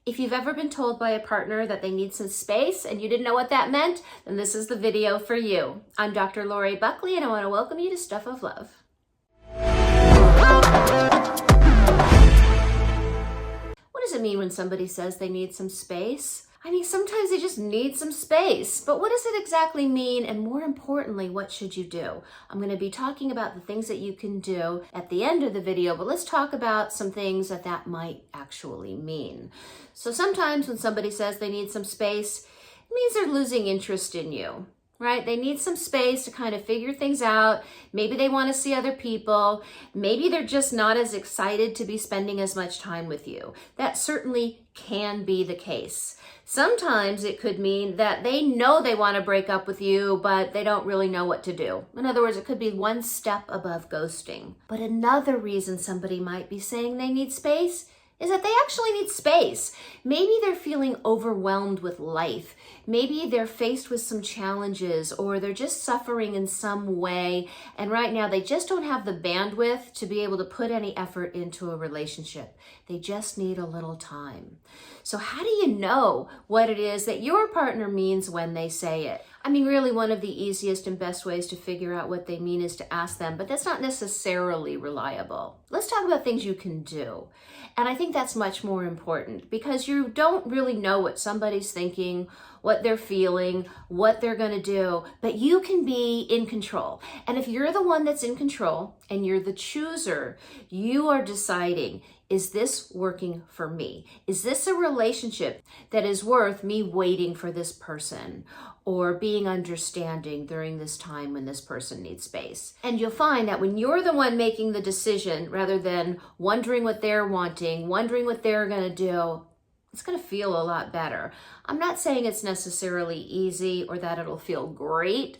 If you've ever been told by a partner that they need some space and you didn't know what that meant, then this is the video for you. I'm Dr. Lori Buckley and I want to welcome you to Stuff of Love. What does it mean when somebody says they need some space? I mean, sometimes they just need some space, but what does it exactly mean? And more importantly, what should you do? I'm going to be talking about the things that you can do at the end of the video, but let's talk about some things that might actually mean. So sometimes when somebody says they need some space, it means they're losing interest in you. Right? They need some space to kind of figure things out. Maybe they want to see other people. Maybe they're just not as excited to be spending as much time with you. That certainly can be the case. Sometimes it could mean that they know they want to break up with you, but they don't really know what to do. In other words, it could be one step above ghosting. But another reason somebody might be saying they need space is that they actually need space. Maybe they're feeling overwhelmed with life. Maybe they're faced with some challenges or they're just suffering in some way. And right now they just don't have the bandwidth to be able to put any effort into a relationship. They just need a little time. So how do you know what it is that your partner means when they say it? I mean, really one of the easiest and best ways to figure out what they mean is to ask them, but that's not necessarily reliable. Let's talk about things you can do. And I think that's much more important because you don't really know what somebody's thinking, what they're feeling, what they're going to do, but you can be in control. And if you're the one that's in control and you're the chooser, you are deciding, is this working for me? Is this a relationship that is worth me waiting for this person or being understanding during this time when this person needs space? And you'll find that when you're the one making the decision, rather than wondering what they're wanting, wondering what they're going to do, it's going to feel a lot better. I'm not saying it's necessarily easy or that it'll feel great,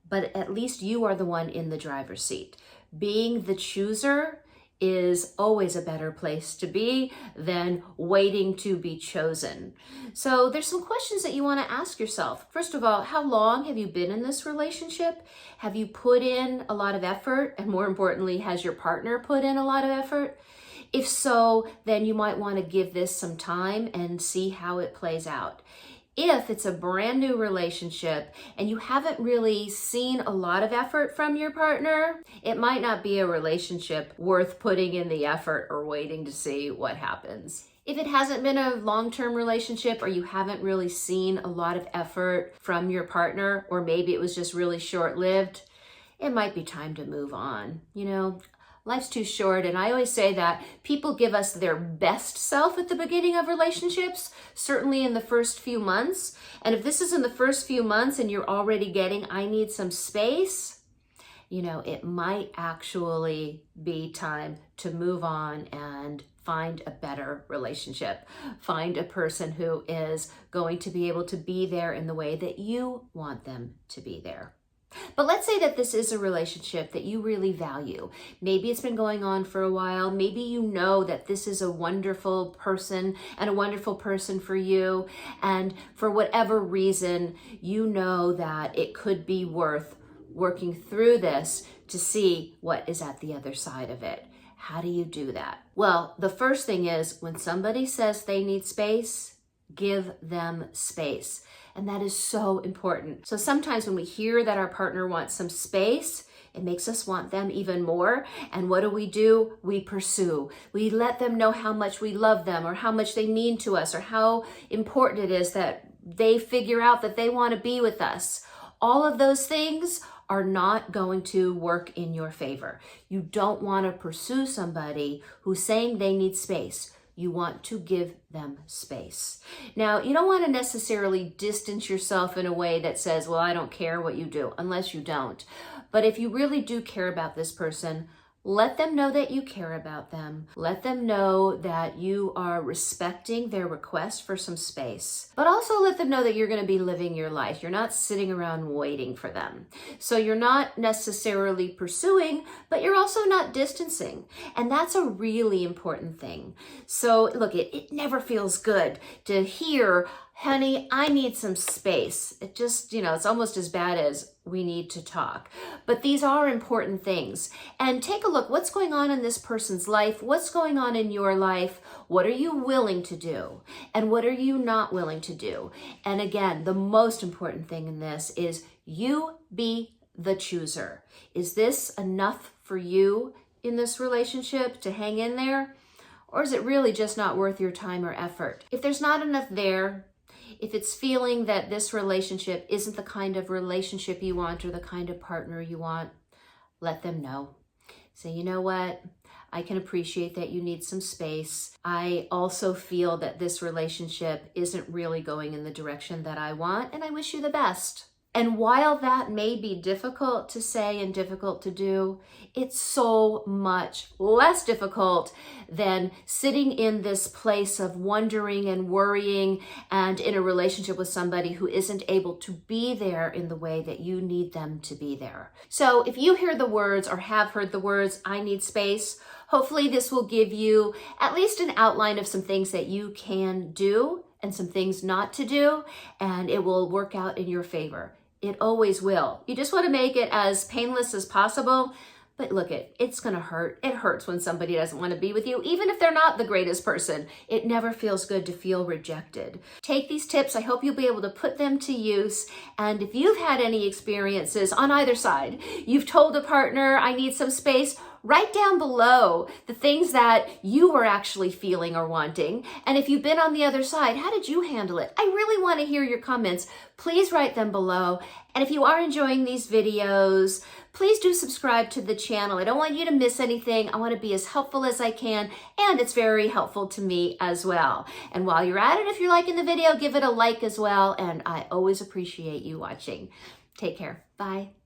but at least you are the one in the driver's seat. Being the chooser is always a better place to be than waiting to be chosen. So there's some questions that you want to ask yourself. First of all, how long have you been in this relationship? Have you put in a lot of effort? And more importantly, has your partner put in a lot of effort? If so, then you might want to give this some time and see how it plays out. If it's a brand new relationship and you haven't really seen a lot of effort from your partner, it might not be a relationship worth putting in the effort or waiting to see what happens. If it hasn't been a long-term relationship or you haven't really seen a lot of effort from your partner, or maybe it was just really short-lived, it might be time to move on. You know, life's too short, and I always say that people give us their best self at the beginning of relationships, certainly in the first few months. And if this is in the first few months and you're already getting, I need some space, you know, it might actually be time to move on and find a better relationship. Find a person who is going to be able to be there in the way that you want them to be there. But let's say that this is a relationship that you really value. Maybe it's been going on for a while. Maybe you know that this is a wonderful person and a wonderful person for you. And for whatever reason, you know that it could be worth working through this to see what is at the other side of it. How do you do that? Well, the first thing is when somebody says they need space, give them space. And that is so important. So sometimes when we hear that our partner wants some space, it makes us want them even more. And what do? We pursue. We let them know how much we love them or how much they mean to us or how important it is that they figure out that they want to be with us. All of those things are not going to work in your favor. You don't want to pursue somebody who's saying they need space. You want to give them space. Now, you don't want to necessarily distance yourself in a way that says, well, I don't care what you do, unless you don't. But if you really do care about this person, let them know that you care about them. Let them know that you are respecting their request for some space. But also let them know that you're going to be living your life. You're not sitting around waiting for them. So you're not necessarily pursuing, but you're also not distancing. And that's a really important thing. So look, it never feels good to hear, honey, I need some space. It just, it's almost as bad as we need to talk. But these are important things. And take a look, what's going on in this person's life? What's going on in your life? What are you willing to do? And what are you not willing to do? And again, the most important thing in this is you be the chooser. Is this enough for you in this relationship to hang in there? Or is it really just not worth your time or effort? If there's not enough there, if it's feeling that this relationship isn't the kind of relationship you want or the kind of partner you want, let them know. Say, you know what? I can appreciate that you need some space. I also feel that this relationship isn't really going in the direction that I want, and I wish you the best. And while that may be difficult to say and difficult to do, it's so much less difficult than sitting in this place of wondering and worrying and in a relationship with somebody who isn't able to be there in the way that you need them to be there. So if you hear the words or have heard the words, I need space, hopefully this will give you at least an outline of some things that you can do and some things not to do, and it will work out in your favor. It always will. You just want to make it as painless as possible. But look, it's going to hurt. It hurts when somebody doesn't want to be with you, even if they're not the greatest person. It never feels good to feel rejected. Take these tips. I hope you'll be able to put them to use. And if you've had any experiences on either side, you've told a partner, I need some space, write down below the things that you were actually feeling or wanting. And if you've been on the other side, how did you handle it? I really want to hear your comments. Please write them below. And if you are enjoying these videos, please do subscribe to the channel. I don't want you to miss anything. I want to be as helpful as I can, and it's very helpful to me as well. And while you're at it, if you're liking the video, give it a like as well, and I always appreciate you watching. Take care. Bye.